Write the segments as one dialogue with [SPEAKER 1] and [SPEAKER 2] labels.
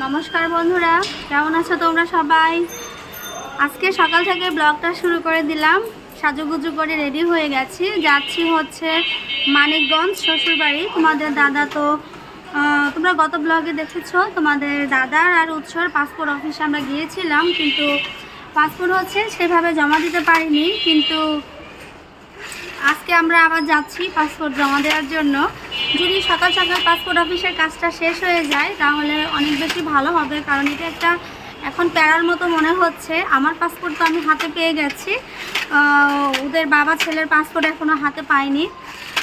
[SPEAKER 1] নমস্কার বন্ধুরা, কেমন আছো তোমরা সবাই? আজকে সকাল থেকে ব্লগটা শুরু করে দিলাম। সাজুগুজু করে রেডি হয়ে গেছি, যাচ্ছি হচ্ছে মানিকগঞ্জ শ্বশুরবাড়ি। তোমাদের দাদা তো তোমরা গত ব্লগে দেখেছো, তোমাদের দাদার আর উৎসর পাসপোর্ট অফিসে আমরা গিয়েছিলাম, কিন্তু পাসপোর্ট হচ্ছে সেভাবে জমা দিতে পারিনি। কিন্তু আজকে আমরা আবার যাচ্ছি পাসপোর্ট জমা দেওয়ার জন্য। যদি সকাল সকাল পাসপোর্ট অফিসের কাজটা শেষ হয়ে যায় তাহলে অনেক বেশি ভালো হবে, কারণ এটা একটা এখন প্যারার মতো মনে হচ্ছে। আমার পাসপোর্ট তো আমি হাতে পেয়ে গেছি, ওদের বাবা ছেলের পাসপোর্ট এখনও হাতে পাইনি।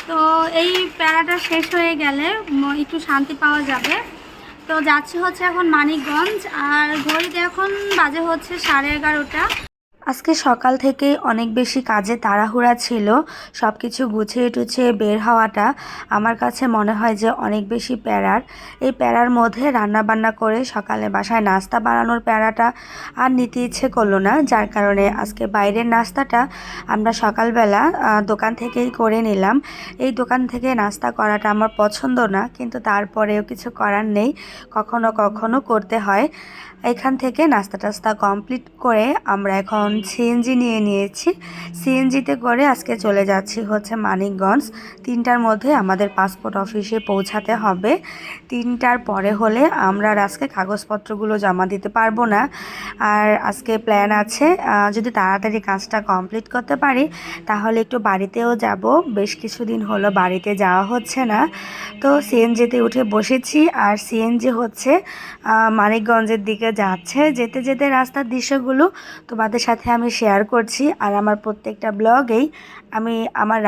[SPEAKER 1] তো এই প্যারাটা শেষ হয়ে গেলে একটু শান্তি পাওয়া যাবে। তো যাচ্ছি হচ্ছে এখন মানিকগঞ্জ, আর ঘড়িতে এখন বাজে হচ্ছে 11:30।
[SPEAKER 2] আজকে সকাল থেকেই অনেক বেশি কাজে তাড়াহুড়া ছিল। সব কিছু গুছিয়ে টুছিয়ে বের হওয়াটা আমার কাছে মনে হয় যে অনেক বেশি প্যারার। এই প্যারার মধ্যে রান্না বান্না করে সকালে বাসায় নাস্তা বানানোর প্যারাটা আর নিতে ইচ্ছে করলো না, যার কারণে আজকে বাইরের নাস্তাটা আমরা সকালবেলা দোকান থেকেই করে নিলাম। এই দোকান থেকে নাস্তা করাটা আমার পছন্দ না, কিন্তু তারপরেও কিছু করার নেই, কখনো কখনো করতে হয়। এখান থেকে নাস্তা টাস্তা কমপ্লিট করে আমরা এখন সিএনজি নিয়ে নিয়েছি। সিএনজিতে করে আজকে চলে যাচ্ছি হচ্ছে মানিকগঞ্জ। 3টার মধ্যে আমাদের পাসপোর্ট অফিসে পৌঁছাতে হবে। 3টার পরে হলে আমরা আর আজকে কাগজপত্রগুলো জমা দিতে পারবো না। আর আজকে প্ল্যান আছে, যদি তাড়াতাড়ি কাজটা কমপ্লিট করতে পারি তাহলে একটু বাড়িতেও যাব। বেশ কিছুদিন হলো বাড়িতে যাওয়া হচ্ছে না। তো সিএনজিতে উঠে বসেছি, আর সিএনজি হচ্ছে মানিকগঞ্জের দিকে যাচ্ছে। যেতে যেতে রাস্তার দৃশ্যগুলো তোমাদের সাথে আমি শেয়ার করছি, আর আমার প্রত্যেকটা ব্লগেই আমি আমার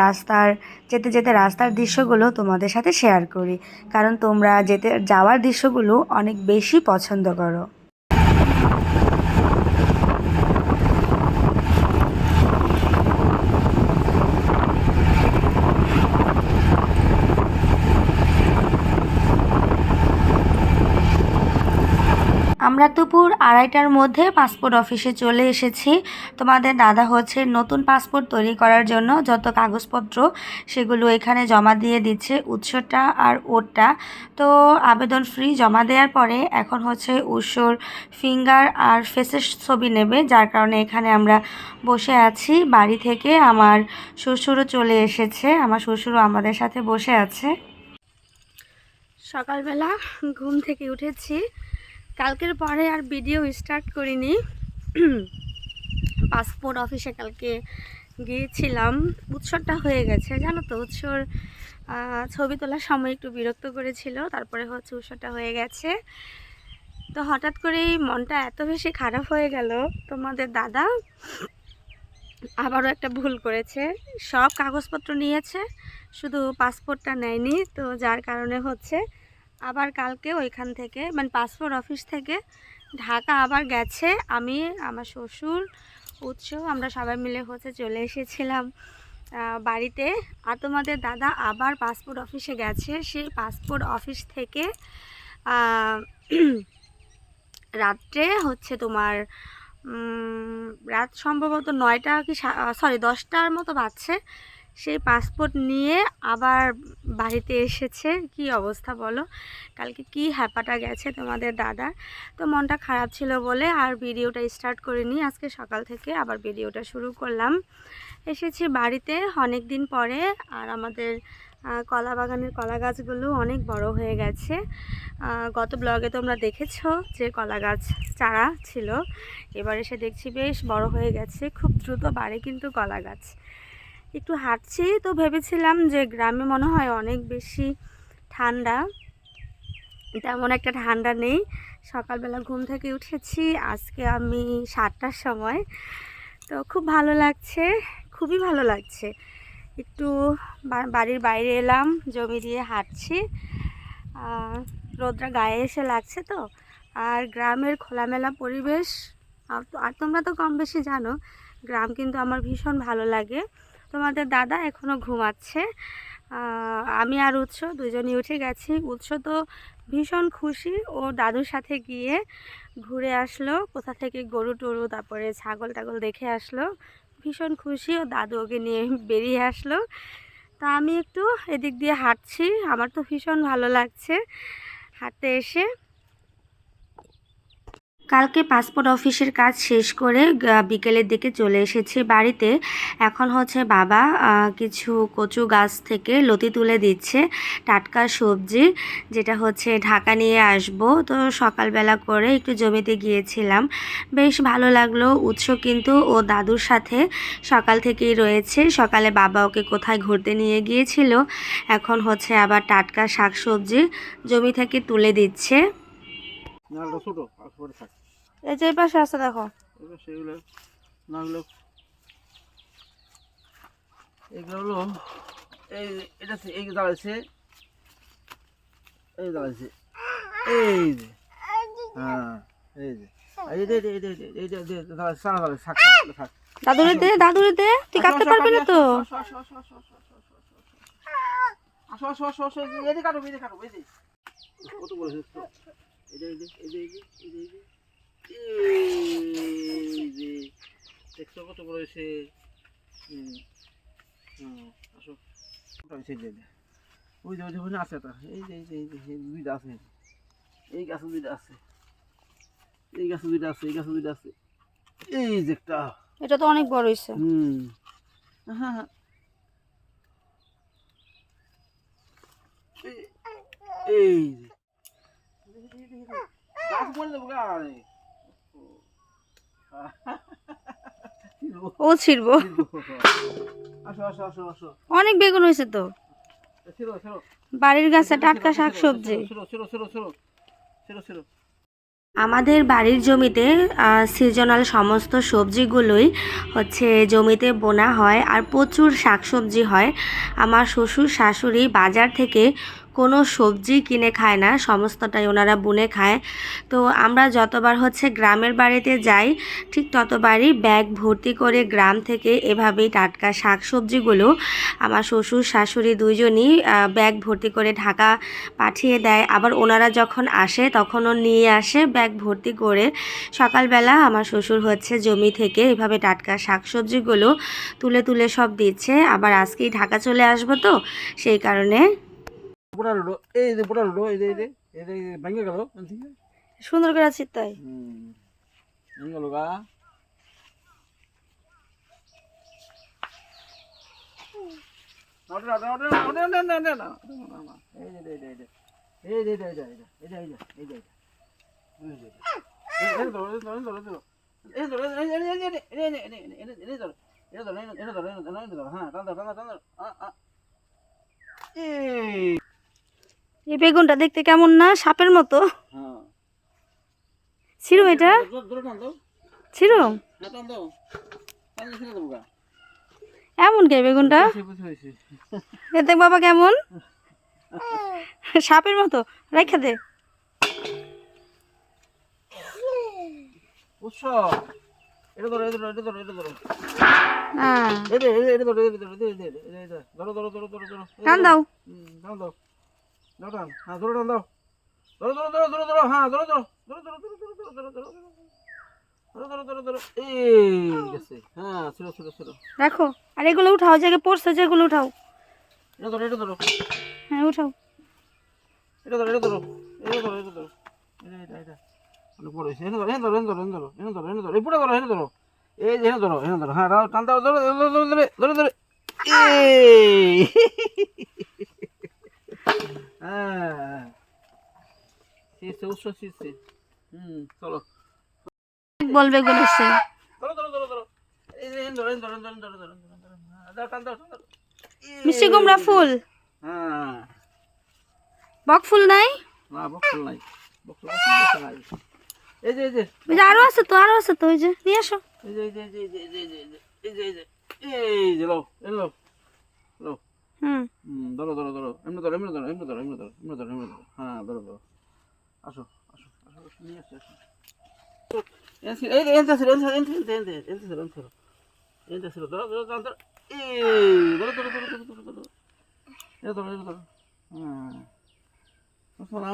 [SPEAKER 2] যেতে যেতে রাস্তার দৃশ্যগুলো তোমাদের সাথে শেয়ার করি, কারণ তোমরা যাওয়ার দৃশ্যগুলো অনেক বেশি পছন্দ করো। আমরা দুপুর 2:30টার মধ্যে পাসপোর্ট অফিসে চলে এসেছি। তোমাদের দাদা হচ্ছে নতুন পাসপোর্ট তৈরি করার জন্য যত কাগজপত্র সেগুলো এখানে জমা দিয়ে দিচ্ছে, উৎসটা আর ওরটা। তো আবেদন ফ্রি জমা দেওয়ার পরে এখন হচ্ছে উৎসর ফিঙ্গার আর ফেসের ছবি নেবে, যার কারণে এখানে আমরা বসে আছি। বাড়ি থেকে আমার শ্বশুরও চলে এসেছে, আমার শ্বশুরও আমাদের সাথে বসে আছে।
[SPEAKER 1] সকালবেলা ঘুম থেকে উঠেছি, কালকের পরে আর ভিডিও স্টার্ট করিনি। পাসপোর্ট অফিসে কালকে গিয়েছিলাম, উৎসবটা হয়ে গেছে জানো তো। উৎসর ছবি তোলার সময় একটু বিরক্ত করেছিল, তারপরে হচ্ছে উৎসবটা হয়ে গেছে। তো হঠাৎ করেই মনটা এত বেশি খারাপ হয়ে গেল। তোমাদের দাদা আবারও একটা ভুল করেছে, সব কাগজপত্র নিয়েছে, শুধু পাসপোর্টটা নেয়নি। তো যার কারণে হচ্ছে আবার কালকে ওইখান থেকে মানে পাসপোর্ট অফিস থেকে ঢাকা আবার গেছে। আমি, আমার শ্বশুর, উৎস, আমরা সবাই মিলে হচ্ছে চলে এসেছিলাম বাড়িতে। আর তোমাদের দাদা আবার পাসপোর্ট অফিসে গেছে। সেই পাসপোর্ট অফিস থেকে রাত্রে হচ্ছে তোমার রাত সম্ভবত 9টা কি 10টার মতো বাজছে। সেই পাসপোর্ট নিয়ে আবার বাড়িতে এসেছে। কি অবস্থা বলো, কালকে কি হ্যাপাটা গেছে তোমাদের দাদার। তো মনটা খারাপ ছিল বলে আর ভিডিওটা স্টার্ট করিনি, আজকে সকাল থেকে আবার ভিডিওটা শুরু করলাম। এসেছি বাড়িতে অনেক দিন পরে, আর আমাদের কলা বাগানের কলা গাছগুলো অনেক বড় হয়ে গেছে। গত ব্লগে তোমরা দেখেছো যে কলা গাছ চারা ছিল, এবার এসে দেখছি বেশ বড় হয়ে গেছে, খুব দ্রুত বাড়ে কিন্তু কলা গাছ। একটু হাঁটছি তো ভেবেছিলাম যে গ্রামে মনে হয় অনেক বেশি ঠান্ডা, তেমন একটা ঠান্ডা নেই। সকালবেলা ঘুম থেকে উঠেছি আজকে আমি 7টার সময়। তো খুব ভালো লাগছে, খুবই ভালো লাগছে। একটু বাড়ির বাইরে এলাম, জমি দিয়ে হাঁটছি, রোদটা গায়ে এসে লাগছে তো। আর গ্রামের খোলামেলা পরিবেশ, আর তোমরা তো কম বেশি জানো, গ্রাম কিন্তু আমার ভীষণ ভালো লাগে। তোমাদের দাদা এখনও ঘুমাচ্ছে, আমি আর উৎস দুজনই উঠে গেছি। উৎস তো ভীষণ খুশি, ও দাদুর সাথে গিয়ে ঘুরে আসলো, কোথা থেকে গরু টরু তারপরে ছাগল টাগল দেখে আসলো, ভীষণ খুশি। ও দাদু ওকে নিয়ে বেরিয়ে আসলো। তা আমি একটু এদিক দিয়ে হাঁটছি, আমার তো ভীষণ ভালো লাগছে হাঁটতে এসে।
[SPEAKER 2] কালকে পাসপোর্ট অফিসের কাজ শেষ করে বিকেলের দিকে চলে এসেছি বাড়িতে। এখন হচ্ছে বাবা কিছু কচু গাছ থেকে লতি তুলে দিচ্ছে, টাটকা সবজি, যেটা হচ্ছে ঢাকা নিয়ে আসব। তো সকালবেলা করে একটু জমিতে গিয়েছিলাম, বেশ ভালো লাগলো। উৎস কিন্তু ও দাদুর সাথে সকাল থেকেই রয়েছে। সকালে বাবা ওকে কোথায় ঘুরতে নিয়ে গিয়েছিল, এখন হচ্ছে আবার টাটকা শাকসবজি জমি থেকে তুলে দিচ্ছে।
[SPEAKER 1] এই যে পাশে আছে দেখো,
[SPEAKER 3] সেগুলো না হলো এগুলো হলো এই এটা এই দাঁড়াইছে, এই দাঁড়াইছে, এই যে হ্যাঁ এই যে
[SPEAKER 1] দাদুরে দে, দাদুরে দে, তুই কাটতে পারবি না তো।
[SPEAKER 3] কত বলেছে দেখছো কত বড় হয়েছে। আসো ওই যে ওই আছে একটা, এই যে দুইটা আছে, এই গাছে দুইটা আছে, এই গাছে দুইটা আছে, এই গাছে দুইটা আছে, এই যে একটা।
[SPEAKER 1] এটা তো অনেক বড় হয়েছে।
[SPEAKER 3] হ্যাঁ এই গাছ মরে যাবো গাড়ি।
[SPEAKER 1] ও ছিড়বো।
[SPEAKER 3] আসো আসো আসো আসো,
[SPEAKER 1] অনেক বেগুন হয়েছে তো,
[SPEAKER 3] ছিড়ো ছিড়ো,
[SPEAKER 1] বাড়ির গাছে টাটকা শাকসবজি।
[SPEAKER 3] ছিড়ো ছিড়ো ছিড়ো ছিড়ো ছিড়ো ছিড়ো।
[SPEAKER 2] আমাদের বাড়ির জমিতে সিজনাল সমস্ত সবজিগুলোই হচ্ছে জমিতে বোনা হয়, আর প্রচুর শাকসবজি হয়। আমার শ্বশুর শাশুড়ি বাজার থেকে কোনো সবজি কিনে খায় না, সমস্তটাই ওনারা বুনে খায়। তো আমরা যতবার হচ্ছে গ্রামের বাড়িতে যাই, ঠিক ততবারই ব্যাগ ভর্তি করে গ্রাম থেকে এভাবেই টাটকা শাকসবজিগুলো আমার শ্বশুর শাশুড়ি দুইজনই ব্যাগ ভর্তি করে ঢাকা পাঠিয়ে দেয়। আবার ওনারা যখন আসে তখনও নিয়ে আসে ব্যাগ ভর্তি করে। সকালবেলা আমার শ্বশুর হচ্ছে জমি থেকে এভাবে টাটকা শাকসবজিগুলো তুলে তুলে সব দিচ্ছে। আবার আজকেই ঢাকা চলে আসবো, তো সেই কারণে।
[SPEAKER 3] পোটা রুলো, এই যে পোটা রুলো, এই যে ভেঙে গেল,
[SPEAKER 1] সুন্দর করে আছি তাই।
[SPEAKER 3] ভেঙে গেল গা।
[SPEAKER 1] এই বেগুনটা দেখতে কেমন না, সাপের মতো। ছিড়ো এটা, ছিড়ো। এমন কে বেগুনটা, এ দেখ বাবা কেমন সাপের মতো, রেখে দে।
[SPEAKER 3] এটা ধরো, এটা ধরো, এটা ধরো, এটা ধরো,
[SPEAKER 1] হ্যাঁ,
[SPEAKER 3] এটা ধরো, এটা ধরো, ধরো, ধরো, ধরো, ধরো, ধরো,
[SPEAKER 1] টান দাও।
[SPEAKER 3] টান দাও, দাও টান, হ্যাঁ ধরো, টান দাও, ধরো, ধরো, ধরো, ধরো, ধরো, হ্যাঁ ধরো, ধরো, ধরো, ধরো, ধরো, ধরো, ধরো, ধরো, ধরো, ধরো, ধরো, ধরো, ধরো, এই গেছে, হ্যাঁ ছিল ছিল ছিল,
[SPEAKER 1] দেখো, আর এগুলো উঠাও, জায়গায় পড়ছে যেগুলো উঠাও।
[SPEAKER 3] এটা ধরো, এটা ধরো,
[SPEAKER 1] হ্যাঁ উঠাও।
[SPEAKER 3] এটা ধরো, এটা ধরো, এটা ধরো, এটা ধরো, এটা অনেক বড় হয়েছে, এনে ধরো, এনে ধরো, এনে ধরো, এনে ধরো, এনে ধরো, এনে ধরো, এই পুরো ধরো, এনে ধরো, এই যে এনে ধরো, এনে ধরো, হ্যাঁ টান দাও, ধরো, ধরো, ধরো, ধরো, ধরো, ধরো, এই হ্যাঁ শীর্ষে উৎস শীর্ষে, চলো
[SPEAKER 1] বল বেগুন এসছে।
[SPEAKER 3] ধরো, ধরো, ধরো, ধরো, এই যে এনে ধরো, এনে ধরো, এনে ধরো, ধরো, ধরো, ধরো, দাও, টান দাও, টান দাও,
[SPEAKER 1] মিষ্টি কুমড়া ফুল,
[SPEAKER 3] হ্যাঁ
[SPEAKER 1] বক ফুল নাই,
[SPEAKER 3] না বকফুল নাই, বকফুল নাই, এই যে এই যে
[SPEAKER 1] ওই যে আরো আছে তো, আরো আছে তো, ওই যে নিয়ে আসো।
[SPEAKER 3] এই যে এই যে এই যে এই যে এই যে এই যে এই যে লো লো লো, ধরো ধরো ধরো, এমনি ধরো, এমনি ধরো, এমনি ধরো, এমনি ধরো, এমনি ধরো, এমনি ধরো, হ্যাঁ ধরো ধরো, আসো আসো আসো, নিয়ে আসো আসো, এই যে এনতে ছিল, এনতে এনতে এনতে এনতে ছিল, এনতে ছিল, এনতে ছিল, ধরো ধরো ধরো, এই ধরো ধরো ধরো ধরো ধরো ধরো, এই ধরো এই ধরো, হ্যাঁ আসো না,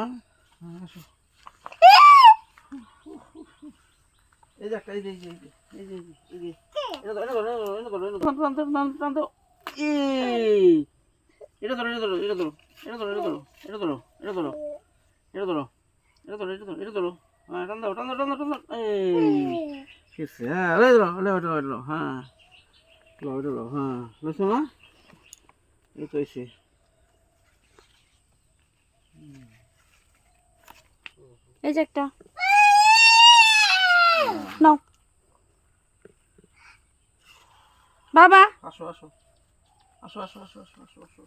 [SPEAKER 3] আসো, এই যে একটা, এই যে এই যে এই যে এই যে এটা ধরো, এটা ধরো, এটা ধরো, এটা ধরো, টান দাও, টান দাও, এই এটা ধরো, এটা ধরো, এটা ধরো, এটা ধরো, এটা ধরো, এটা ধরো, এটা ধরো, এটা ধরো, এটা ধরো, এটা ধরো, এটা ধরো, হ্যাঁ টান দাও টান দাও টান দাও টান দাও এই কিসে হ্যাঁ লে লো হ্যাঁ লো হ্যাঁ লইছো না এই তো এসে
[SPEAKER 1] এই যে একটা নাও বাবা
[SPEAKER 3] আসো আসো আসো আসো আসো আসো আসো আসো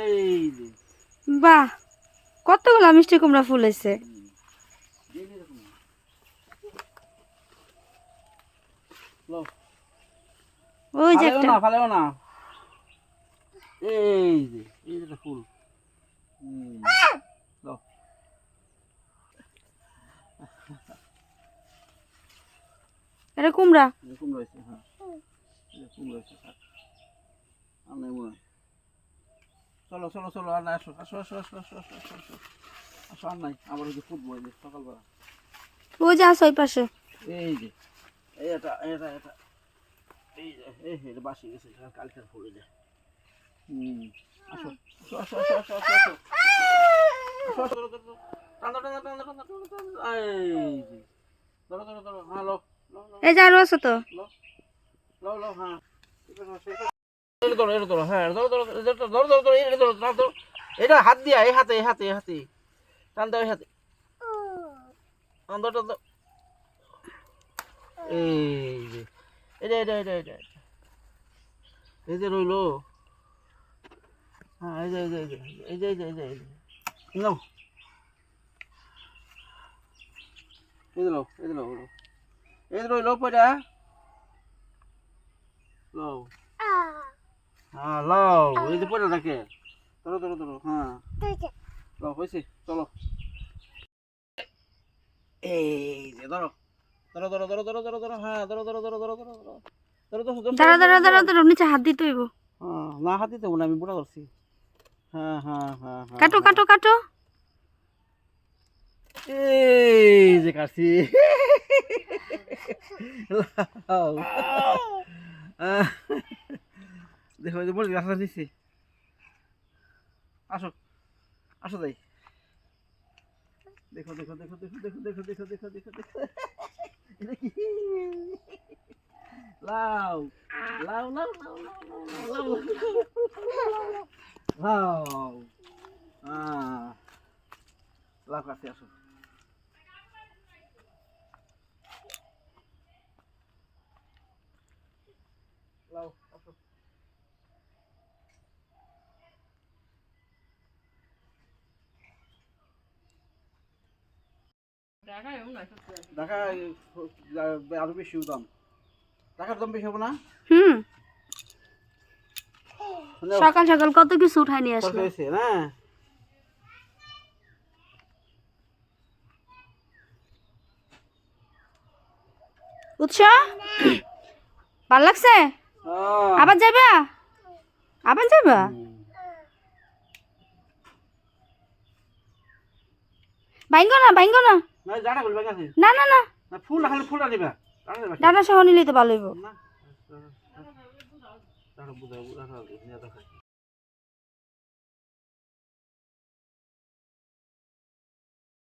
[SPEAKER 3] এই যে
[SPEAKER 1] বাহ কতগুলো মিষ্টি কুমড়া ফুল হয়েছে
[SPEAKER 3] লো
[SPEAKER 1] ওই যে
[SPEAKER 3] ফালেও
[SPEAKER 1] একটা
[SPEAKER 3] না ফালেও না এই যে একটা ফুল লো
[SPEAKER 1] এটা কুমড়া
[SPEAKER 3] এরকম রয়েছে হ্যাঁ এরকম রয়েছে আমি মনে চলো চলো চলো আর না আসো আসো আসো আসো আসো আসো আসো আসো আসো আর নাই আবার ওই যে ফুটবো এই যে সকালবেলা
[SPEAKER 1] ওই যে আছে ওই পাশে
[SPEAKER 3] এই যে এটা এটা এটা এই যে এটা বাসি গেছে কালকের ফুল এটা আসো আসো আসো আসো আসো আসো আসো আসো ধরো ধরো টানো টানো টানো টানো টানো এই যে ধরো ধরো ধরো হ্যাঁ লো লো লো
[SPEAKER 1] এই যে আরো আছে তো
[SPEAKER 3] লো লো লো হ্যাঁ এটা ধরো এটা ধরো হ্যাঁ ধরো ধরো ধরো ধরো ধরো এটা ধরো ধরো এটা হাত দিয়া এই হাতে এই হাতে এই হাতে টান দাও এই হাতে ধরো ধরো এই যে এটা এটা এটা এটা এই যে রইলো হ্যাঁ এই যে এই যে এই যে এই যে এই যে এই যে নাও এই যে নাও এই যে নাও এই যে রইলো পয়টা লাও হ্যাঁ লাও এই যে পয়টা থাকে ধরো ধরো ধরো হ্যাঁ লাও হয়েছে চলো এই যে ধরো ধরো ধরো ধরো ধরো ধরো ধরো হ্যাঁ ধরো ধরো ধরো ধরো ধরো ধরো ধরো ধরো
[SPEAKER 1] দাঁড়া দাঁড়া দাঁড়া দাঁড়া নিচে হাত দিতে হইব
[SPEAKER 3] হ্যাঁ না হাত দিতে না আমি বুড়া ধরছি হ্যাঁ হ্যাঁ হ্যাঁ হ্যাঁ
[SPEAKER 1] কাটো কাটো কাটো
[SPEAKER 3] এই যে কাটছি দেখো এই যে বলি গাছটা দিচ্ছি আসো আসো যাই দেখো দেখো দেখো দেখো দেখো দেখো দেখো দেখো দেখো দেখো এটা কি লাউ লাউ লাউ লাউ লাউ লাউ লাউ কাছে আসো লাউ আসো ঢাকা আরো বেশি দাম ঢাকার দাম বেশি হবে না
[SPEAKER 1] সকাল সকাল কত কিছু উঠাই নিয়ে আসলো
[SPEAKER 3] হয়েছে না
[SPEAKER 1] উৎসাহ ভাল লাগছে আবার যাবা আবার যাবা ভাঙ্গো না না না না
[SPEAKER 3] ফুল খালি ফুল আনিবা
[SPEAKER 1] ডানা সহ নিলেই তো ভালো হইব
[SPEAKER 3] না বুঝা বুঝা